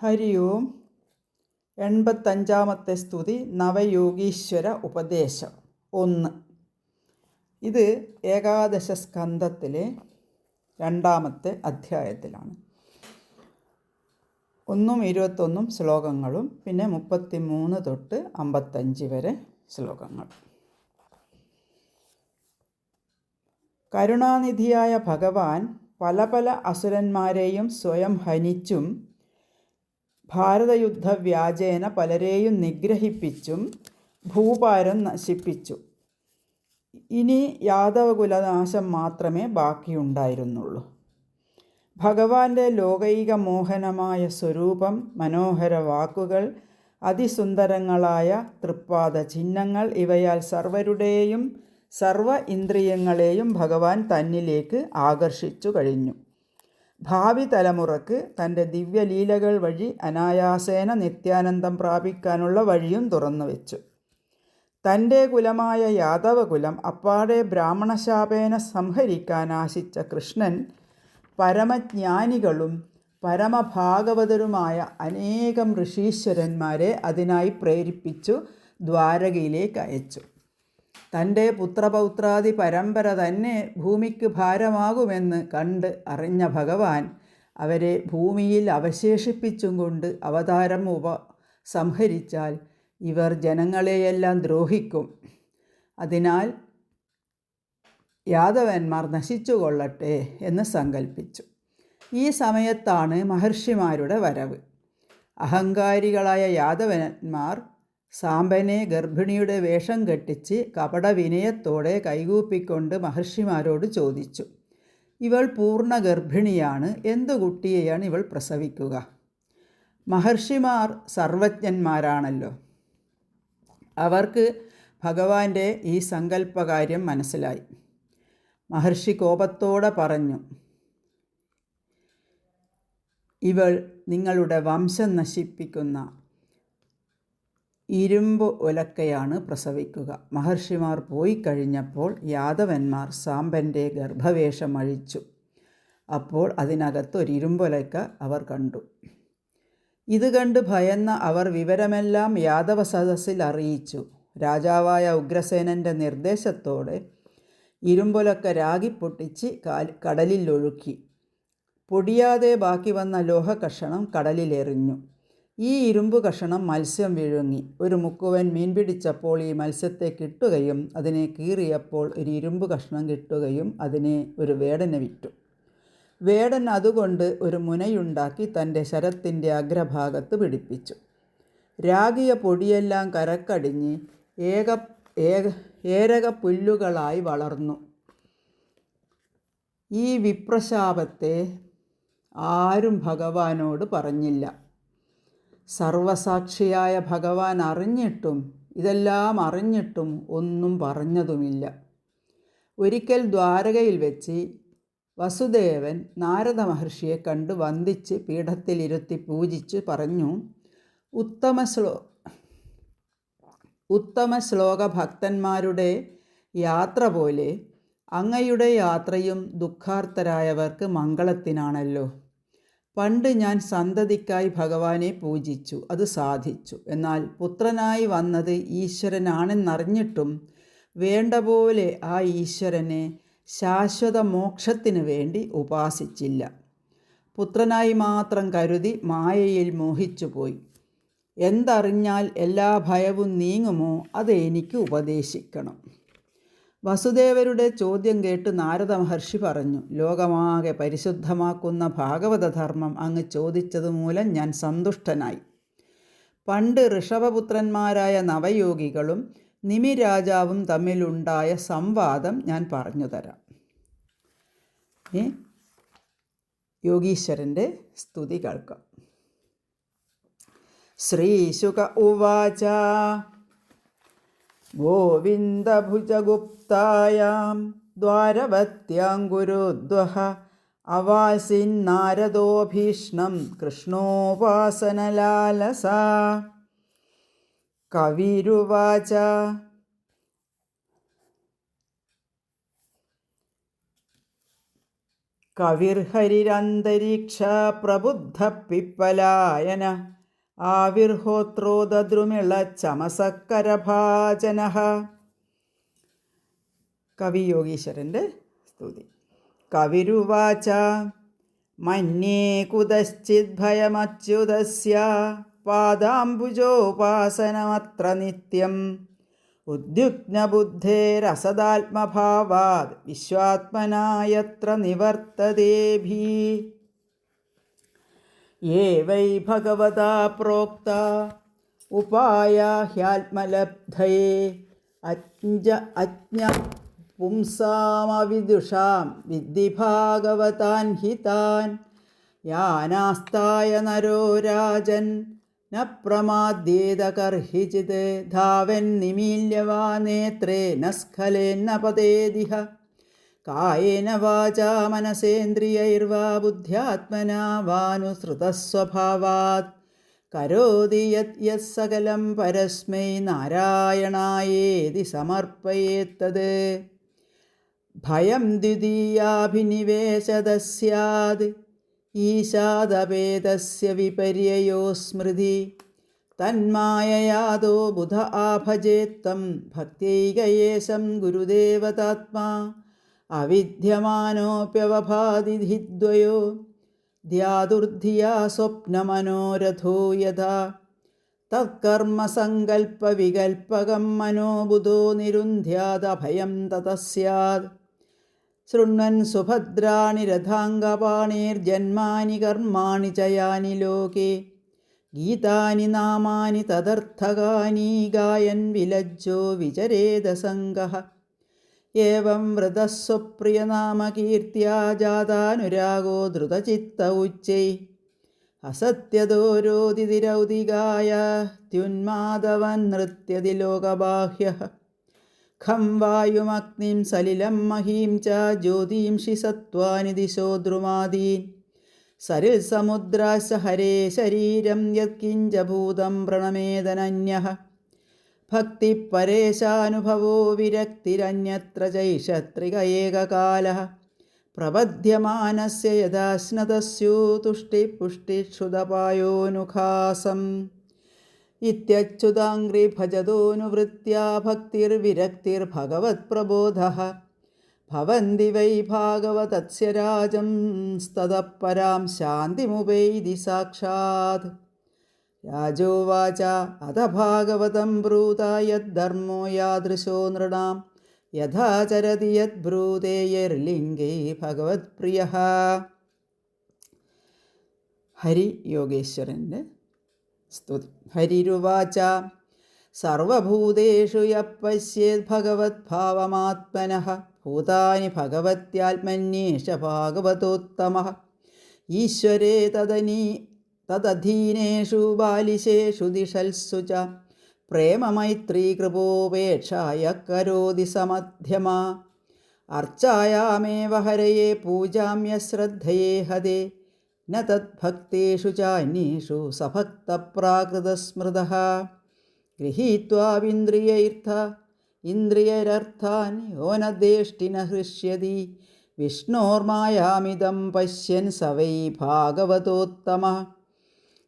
ഹരി ഓം. 85-ാമത്തെ സ്തുതി നവയോഗീശ്വര ഉപദേശം 1. ഇത് ഏകാദശ സ്കന്ധത്തിലെ 2-ാമത്തെ അധ്യായത്തിലാണ്. 1-21 ശ്ലോകങ്ങളും പിന്നെ 33 തൊട്ട് 55 വരെ ശ്ലോകങ്ങൾ. കരുണാനിധിയായ ഭഗവാൻ പല പല അസുരന്മാരെയും സ്വയം ഹനിച്ചും ഭാരതയുദ്ധ വ്യാജേന പലരെയും നിഗ്രഹിപ്പിച്ചും ഭൂഭാരം നശിപ്പിച്ചു. ഇനി യാദവകുലനാശം മാത്രമേ ബാക്കിയുണ്ടായിരുന്നുള്ളൂ. ഭഗവാന്റെ ലോകൈക മോഹനമായ സ്വരൂപം, മനോഹര വാക്കുകൾ, അതിസുന്ദരങ്ങളായ തൃപ്പാദ ചിഹ്നങ്ങൾ, ഇവയാൽ സർവരുടെയും സർവ ഇന്ദ്രിയങ്ങളെയും ഭഗവാൻ തന്നിലേക്ക് ആകർഷിച്ചു കഴിഞ്ഞു. ഭാവി തലമുറക്ക് തൻ്റെ ദിവ്യലീലകൾ വഴി അനായാസേന നിത്യാനന്ദം പ്രാപിക്കാനുള്ള വഴിയും തുറന്നു വെച്ചു. തൻ്റെ കുലമായ യാദവകുലം അപ്പാടെ ബ്രാഹ്മണശാപേന സംഹരിക്കാൻ ആശിച്ച കൃഷ്ണൻ പരമജ്ഞാനികളും പരമഭാഗവതരുമായ അനേകം ഋഷീശ്വരന്മാരെ അതിനായി പ്രേരിപ്പിച്ചു ദ്വാരകയിലേക്ക് അയച്ചു. തൻ്റെ പുത്രപൗത്രാദി പരമ്പര തന്നെ ഭൂമിക്ക് ഭാരമാകുമെന്ന് കണ്ട് അറിഞ്ഞ ഭഗവാൻ അവരെ ഭൂമിയിൽ അവശേഷിപ്പിച്ചും കൊണ്ട് അവതാരം സംഹരിച്ചാൽ ഇവർ ജനങ്ങളെയെല്ലാം ദ്രോഹിക്കും. അതിനാൽ യാദവന്മാർ നശിച്ചുകൊള്ളട്ടെ എന്ന് സങ്കൽപ്പിച്ചു. ഈ സമയത്താണ് മഹർഷിമാരുടെ വരവ്. അഹങ്കാരികളായ യാദവന്മാർ സാമ്പനെ ഗർഭിണിയുടെ വേഷം കെട്ടിച്ച് കപടവിനയത്തോടെ കൈകൂപ്പിക്കൊണ്ട് മഹർഷിമാരോട് ചോദിച്ചു, ഇവൾ പൂർണ്ണ ഗർഭിണിയാണ്, എന്തു കുട്ടിയെയാണ് ഇവൾ പ്രസവിക്കുക? മഹർഷിമാർ സർവജ്ഞന്മാരാണല്ലോ. അവർക്ക് ഭഗവാന്റെ ഈ സങ്കല്പകാര്യം മനസ്സിലായി. മഹർഷി കോപത്തോടെ പറഞ്ഞു, ഇവൾ നിങ്ങളുടെ വംശം നശിപ്പിക്കുന്ന ഇരുമ്പ് ഒലക്കയാണ് പ്രസവിക്കുക. മഹർഷിമാർ പോയി കഴിഞ്ഞപ്പോൾ യാദവന്മാർ സാമ്പൻ്റെ ഗർഭവേഷം അഴിച്ചു. അപ്പോൾ അതിനകത്ത് ഒരു ഇരുമ്പൊലക്ക അവർ കണ്ടു. ഇത് കണ്ട് ഭയന്ന അവർ വിവരമെല്ലാം യാദവ സദസ്സിൽ അറിയിച്ചു. രാജാവായ ഉഗ്രസേനൻ്റെ നിർദ്ദേശത്തോടെ ഇരുമ്പൊലക്ക രാഗി പൊട്ടിച്ച് കടലിൽ ഒഴുക്കി. പൊടിയാതെ ബാക്കി വന്ന ലോഹകഷണം കടലിലെറിഞ്ഞു. ഈ ഇരുമ്പ് കഷണം മത്സ്യം വിഴുങ്ങി. ഒരു മുക്കുവൻ മീൻ പിടിച്ചപ്പോൾ ഈ മത്സ്യത്തെ കിട്ടുകയും അതിനെ കീറിയപ്പോൾ ഒരു ഇരുമ്പ് കഷ്ണം കിട്ടുകയും അതിനെ ഒരു വേടനെ വിറ്റു. വേടൻ അതുകൊണ്ട് ഒരു മുനയുണ്ടാക്കി തൻ്റെ ശരത്തിൻ്റെ അഗ്രഭാഗത്ത് പിടിപ്പിച്ചു. രാഗിയ പൊടിയെല്ലാം കരക്കടിഞ്ഞ് ഏരക പുല്ലുകളായി വളർന്നു. ഈ വിപ്രശാപത്തെ ആരും ഭഗവാനോട് പറഞ്ഞില്ല. സർവസാക്ഷിയായ ഭഗവാൻ ഇതെല്ലാം അറിഞ്ഞിട്ടും ഒന്നും പറഞ്ഞതുമില്ല. ഒരിക്കൽ ദ്വാരകയിൽ വെച്ച് വസുദേവൻ നാരദ മഹർഷിയെ കണ്ട് വന്ദിച്ച് പീഠത്തിലിരുത്തി പൂജിച്ച് പറഞ്ഞു, ഉത്തമ ശ്ലോക ഭക്തന്മാരുടെ യാത്ര പോലെ അങ്ങയുടെ യാത്രയും ദുഃഖാർത്തരായവർക്ക് മംഗളത്തിനാണല്ലോ. പണ്ട് ഞാൻ സന്തതിക്കായി ഭഗവാനെ പൂജിച്ചു, അത് സാധിച്ചു. എന്നാൽ പുത്രനായി വന്നത് ഈശ്വരനാണെന്നറിഞ്ഞിട്ടും വേണ്ട പോലെ ആ ഈശ്വരനെ ശാശ്വത മോക്ഷത്തിന് വേണ്ടി ഉപാസിച്ചില്ല. പുത്രനായി മാത്രം കരുതി മായയിൽ മോഹിച്ചു പോയി. എന്തറിഞ്ഞാൽ എല്ലാ ഭയവും നീങ്ങുമോ അത് എനിക്ക് ഉപദേശിക്കണം. വസുദേവരുടെ ചോദ്യം കേട്ട് നാരദ മഹർഷി പറഞ്ഞു, ലോകമാകെ പരിശുദ്ധമാക്കുന്ന ഭാഗവതധർമ്മം അങ്ങ് ചോദിച്ചതുമൂലം ഞാൻ സന്തുഷ്ടനായി. പണ്ട് ഋഷഭപുത്രന്മാരായ നവയോഗികളും നിമിരാജാവും തമ്മിലുണ്ടായ സംവാദം ഞാൻ പറഞ്ഞു തരാം. യോഗീശ്വരൻ്റെ സ്തുതി കേൾക്കാം. ശ്രീശുക ഉവാച ഗോവിന്ദഭുജഗുപ്തായാം ദ്വാരവത്യാം ഗുരുദ്വഹ അവാസിന്നാരദോഭീഷ്ണം കൃഷ്ണോപാസനലാലസാ. കവിരുവാച കവിർഹരിരന്തരീക്ഷ പ്രബുദ്ധ പിപ്പലായന ആവിർഹോത്രോദ്രുമിള ചമസക്കരഭാജന. കവി യോഗീശ്വരൻ്റെ സ്തുതി. കവിരുവാച മന്യേ കുതശ്ചിത് ഭയമച്യുതസ്യ പാദാംബുജോപാസനമത്ര നിത്യം ഉദ്യുഗ്നബുദ്ധേരസദാത്മഭാവാത് വിശ്വാത്മനായത്ര നിവർത്തതേഭി. യേ വൈ ഭഗവതാ പ്രോക്ത ഉപായാ ഹ്യാത്മലബ്ധയേ അജ്ഞ പുംസാമവിദുഷാം വിദ്ധി ഭാഗവതാൻ ഹിതാൻ. യാനാസ്തായ നരോ രാജൻ ന പ്രമാദ്യേത കർഹിചിത് ധാവൻ നിമീല്യ വാ നേത്രേ ന സ്ഖലേന്ന പതേദിഹ. കായേന വാചാ മനസേന്ദ്രിയൈർവാ ബുദ്ധ്യാത്മനാ വാനുസൃതസ്വഭാവാത് കരോതി യത് സകലം പരസ്മൈ നാരായണായേതി സമർപ്പയേത്തത്. ഭയം ദ്വിതീയാഭിനിവേശദ സ്യാദ് ഈശാദപേതസ്യ വിപര്യയോ സ്മൃതി. തന്മായയാതോ ബുധ ആഭജേത്തം ഭക്ത്യൈകയേശം ഗുരുദേവതാത്മാ. അവിദ്യമാനോപ്യവഭാതി ദ്വയോ ധ്യാതുർധിയാ സ്വപ്നമനോരഥോ യഥാ. തത്കർമ്മസങ്കൽപ്പവികൽപകം മനോബുധോ നിരുന്ധ്യാദഭയം തതഃ സ്യാദ്. ശൃണ്വൻ സുഭദ്രാണി രഥാംഗപാണേർജന്മാനി കർമാണി ച യാനി ലോകേ. ഗീതാനി നാമാനി തദർത്ഥകാനി ഗായൻ വിലജ്ജോ വിചരേദസംഗഃ. ഏവം വൃതസ്വപ്രിയനാമകീർത്തിയാ ജാതാനുരാഗോ ധൃതചിത്ത ഉച്ചൈ. അസത്യദോരോദിതിരൗദികായ ത്യുന്മാദവൻ നൃത്യതി ലോകബാഹ്യഃ. ഖം വായുമഗ്നിം സലിലം മഹീം ച ജ്യോതിംഷി സത്വാനി ദിശോ ദ്രുമാദീൻ. സരിൽ സമുദ്രാശ ഹരേ ശരീരം യത്കിഞ്ചഭൂതം പ്രണമേദനന്യഃ. ഭക്തിപരേശാനുഭവോ വിരക്തിരന്യത്ര ചൈഷത്രിക ഏകകാലഃ. പ്രപദ്യമാനസ്യ യഥാശ്നതസ്യോ തുഷ്ടിപുഷ്ടിക്ഷുതപായോനുഖാസം. ഇത്യച്യുതാംഗ്രി ഭജതോനുവൃത്യാ ഭക്തിർവിരക്തിർഭഗവത്പ്രബോധഃ. ഭവന്തി വൈ ഭാഗവതസ്യ രാജം സ്തതഃ പരാം ശാന്തിമുപൈതി സാക്ഷാത്. രാജോവാച അഥ ഭാഗവതം ബ്രൂത യദ്ധർമ്മോ യാദൃശോ നൃണാം യഥാ ചരതി യദ്ബ്രൂതേയർലിംഗേ ഭഗവത്പ്രിയഃ. ഹരി യോഗേശ്വരൻ്റെ സ്തുതി. ഹരിരുവാച സർവഭൂതേഷു യഃ പശ്യേത് ഭഗവദ്ഭാവമാത്മനഃ ഭൂതാനി ഭഗവത്യാത്മന്യേഷ ഭാഗവതോത്തമഃ. ഈശ്വരേ തദധീനേഷു ബാലിശേഷു ദിഷൽസു ച പ്രേമമൈത്രീകൃപോപേക്ഷായ കരോതി സമധ്യമാ. അർച്ചായാമേവ ഹരയേ പൂജാമ്യശ്രദ്ധയേ ഹതേ ന തദ്ഭക്തേഷു ചാന്യേഷു സഭക്തപ്രാകൃതസ്മൃതഃ. ഗൃഹീത്വാവിന്ദ്രിയൈരർത്ഥാൻ യോ ന ദേഷ്ടിന ഹൃഷ്യതി വിഷ്ണോർമായാമിദം പശ്യൻ സ വൈ ഭാഗവതോത്തമഃ.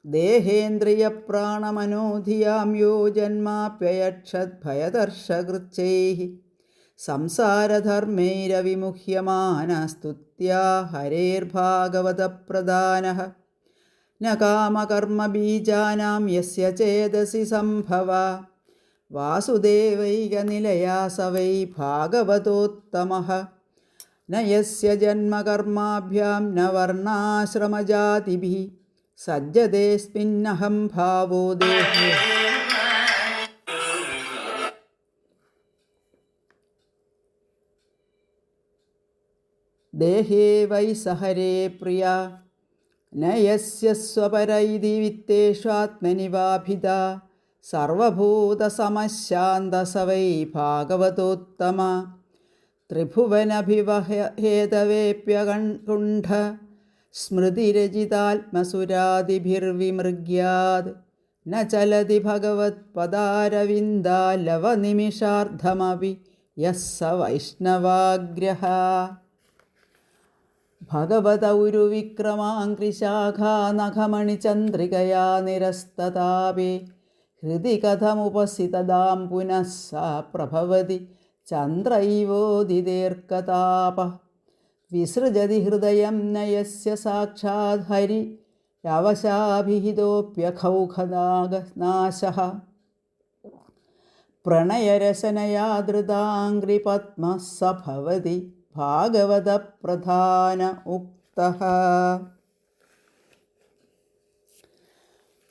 ദേഹേന്ദ്രിയപ്രാണമനോധിയാം യോ ജന്മാപ്യയക്ഷദ്ഭയദർശകൃച്ഛൈഃ സംസാരധർമ്മൈരവിമുഹ്യമാനസ്തുത്യാ ഹരേർഭാഗവതപ്രധാനഃ. ന കാമകർമ്മബീജാനാം യസ്യ ചേതസി സംഭവാ വാസുദേവൈകനിലയാ സ വൈ ഭാഗവതോത്തമഃ. ന യസ്യ ജന്മകർമാഭ്യാം ന വർണ്ണാശ്രമജാതിഭിः സജ്ജതേസ്മിന്നഹം ഭാവോ ദേഹേ. ദേഹേ വൈ സഹരേ പ്രിയ ന യസ്യ സ്വപര ഇതി വിത്തേഷ്വാത്മനി വാഭിത. സർവഭൂതസമശാന്ത സ വൈ ഭാഗവതോത്തമ. ത്രിഭുവനഭിവഹേതവേപ്യകുണ്ഠ സ്മൃതിരചിതാത്മസുരാദിഭിർവിമൃഗ്യാത്. ന ചലതി ഭഗവത്പദാരവിന്ദാലവനിമിഷാർദ്ധമപി യഃ സ വൈഷ്ണവാഗ്രഹ. ഭഗവതൗരുവിക്രമാംഗ്രിശാഖാനഖമണിചന്ദ്രികയാ നിരസ്തതാപേ ഹൃദി കഥമുപസിതദാം പുനഃ സാ പ്രഭവതി ചന്ദ്രൈവോദിതേർക്കതാപ വിസൃജതി ഹൃദയം നയസ്യ സാക്ഷാത് ഹരി യവശാഭിഹിതോപ്യഖൗഖനാശഃ പ്രണയരസനയാദൃതാംഗ്രിപത്മഃ സ ഭവതി ഭാഗവതപ്രധാന ഉക്തഃ.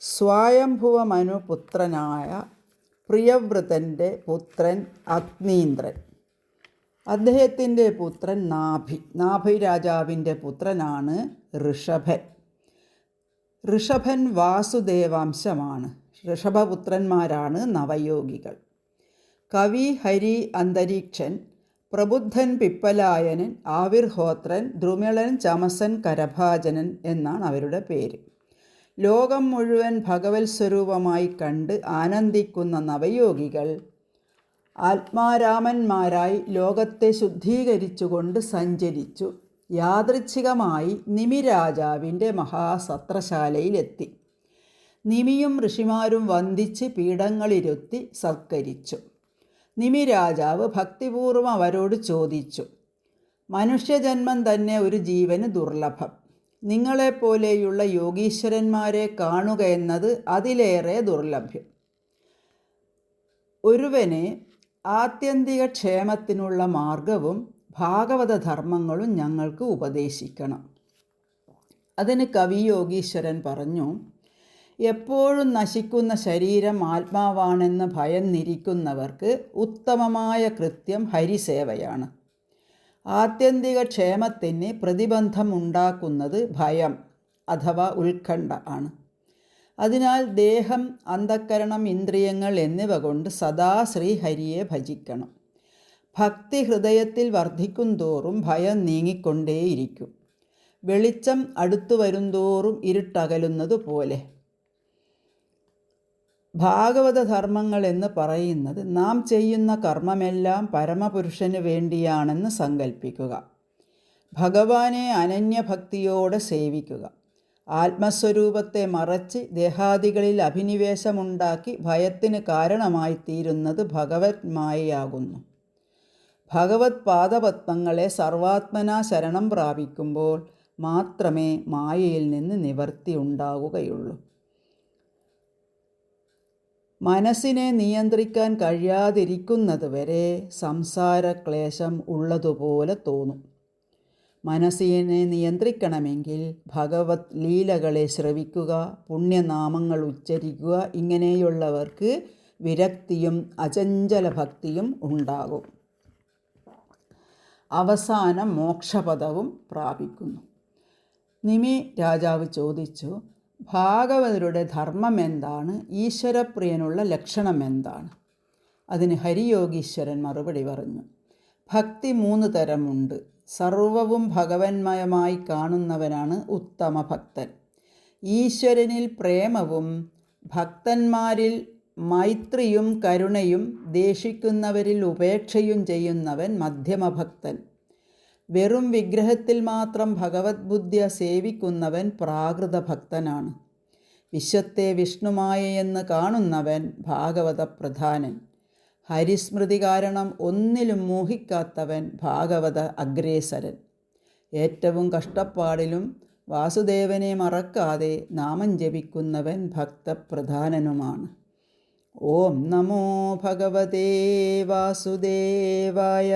സ്വയംഭുവമനുപുത്രനായ പ്രിയവ്രതൻ്റെ പുത്രൻ അഗ്നീന്ദ്രൻ. അദ്ദേഹത്തിൻ്റെ പുത്രൻ നാഭി രാജാവിൻ്റെ പുത്രനാണ് ഋഷഭൻ. ഋഷഭൻ വാസുദേവാംശമാണ്. ഋഷഭപുത്രന്മാരാണ് നവയോഗികൾ. കവി ഹരി അന്തരീക്ഷൻ, പ്രബുദ്ധൻ പിപ്പലായനൻ, ആവിർഹോത്രൻ, ദ്രുമിളൻ, ചമസൻ, കരഭാജനൻ എന്നാണ് അവരുടെ പേര്. ലോകം മുഴുവൻ ഭഗവത് സ്വരൂപമായി കണ്ട് ആനന്ദിക്കുന്ന നവയോഗികൾ ആത്മാരാമന്മാരായി ലോകത്തെ ശുദ്ധീകരിച്ചുകൊണ്ട് സഞ്ചരിച്ചു യാദൃച്ഛികമായി നിമി രാജാവിൻ്റെ മഹാസത്രശാലയിലെത്തി. നിമിയും ഋഷിമാരും വന്ദിച്ച് പീഠങ്ങളിരുത്തി സത്കരിച്ചു. നിമി രാജാവ് ഭക്തിപൂർവ്വം അവരോട് ചോദിച്ചു, മനുഷ്യജന്മം തന്നെ ഒരു ജീവന് ദുർലഭം. നിങ്ങളെപ്പോലെയുള്ള യോഗീശ്വരന്മാരെ കാണുക എന്നത് അതിലേറെ ദുർലഭ്യം. ഒരുവനെ ആത്യന്തിക ക്ഷേമത്തിനുള്ള മാർഗവും ഭാഗവതധർമ്മങ്ങളും ഞങ്ങൾക്ക് ഉപദേശിക്കണം. അതിന് കവി യോഗീശ്വരൻ പറഞ്ഞു, എപ്പോഴും നശിക്കുന്ന ശരീരം ആത്മാവാണെന്ന് ഭയന്നിരിക്കുന്നവർക്ക് ഉത്തമമായ കൃത്യം ഹരിസേവയാണ്. ആത്യന്തിക ക്ഷേമത്തിന് പ്രതിബന്ധം ഉണ്ടാക്കുന്നത് ഭയം അഥവാ ഉത്കണ്ഠ ആണ്. അതിനാൽ ദേഹം, അന്ധക്കരണം, ഇന്ദ്രിയങ്ങൾ എന്നിവ കൊണ്ട് സദാ ശ്രീഹരിയെ ഭജിക്കണം. ഭക്തി ഹൃദയത്തിൽ വർദ്ധിക്കും തോറും ഭയം നീങ്ങിക്കൊണ്ടേയിരിക്കും. വെളിച്ചം അടുത്തു വരുംതോറും ഇരുട്ടകലുന്നത് പോലെ. ഭാഗവതധർമ്മങ്ങൾ എന്ന് പറയുന്നത് നാം ചെയ്യുന്ന കർമ്മമെല്ലാം പരമപുരുഷന് വേണ്ടിയാണെന്ന് സങ്കല്പിക്കുക. ഭഗവാനെ അനന്യഭക്തിയോടെ സേവിക്കുക. ആത്മസ്വരൂപത്തെ മറച്ച് ദേഹാദികളിൽ അഭിനിവേശമുണ്ടാക്കി ഭയത്തിന് കാരണമായി തീരുന്നത് ഭഗവത് മായയാകുന്നു. ഭഗവത് പാദപത്മങ്ങളെ സർവാത്മനാ ശരണം പ്രാപിക്കുമ്പോൾ മാത്രമേ മായയിൽ നിന്ന് നിവർത്തി ഉണ്ടാകുകയുള്ളൂ. മനസ്സിനെ നിയന്ത്രിക്കാൻ കഴിയാതിരിക്കുന്നതുവരെ സംസാരക്ലേശം ഉള്ളതുപോലെ തോന്നും. മനസ്സിനെ നിയന്ത്രിക്കണമെങ്കിൽ ഭഗവത് ലീലകളെ ശ്രവിക്കുക, പുണ്യനാമങ്ങൾ ഉച്ചരിക്കുക. ഇങ്ങനെയുള്ളവർക്ക് വിരക്തിയും അചഞ്ചല ഭക്തിയും ഉണ്ടാകും. അവസാനം മോക്ഷപദവും പ്രാപിക്കുന്നു. നിമി രാജാവ് ചോദിച്ചു, ഭാഗവതരുടെ ധർമ്മം എന്താണ്? ഈശ്വരപ്രിയനുള്ള ലക്ഷണം എന്താണ്? അതിന് ഹരിയോഗീശ്വരൻ മറുപടി പറഞ്ഞു, ഭക്തി 3 തരമുണ്ട്. സർവവും ഭഗവന്മയമായി കാണുന്നവനാണ് ഉത്തമ ഭക്തൻ. ഈശ്വരനിൽ പ്രേമവും ഭക്തന്മാരിൽ മൈത്രിയും കരുണയും ദേഷിക്കുന്നവരിൽ ഉപേക്ഷയും ചെയ്യുന്നവൻ മധ്യമഭക്തൻ. വെറും വിഗ്രഹത്തിൽ മാത്രം ഭഗവത് ബുദ്ധിയെ സേവിക്കുന്നവൻ പ്രാകൃത ഭക്തനാണ്. വിശ്വത്തെ വിഷ്ണുമായയെന്ന് കാണുന്നവൻ ഭാഗവത പ്രധാനൻ. ഹരിസ്മൃതി കാരണം ഒന്നിലും മോഹിക്കാത്തവൻ ഭാഗവത അഗ്രേസരൻ. ഏറ്റവും കഷ്ടപ്പാടിലും വാസുദേവനെ മറക്കാതെ നാമം ജപിക്കുന്നവൻ ഭക്തപ്രധാനനുമാണ്. ഓം നമോ ഭഗവതേ വാസുദേവായ.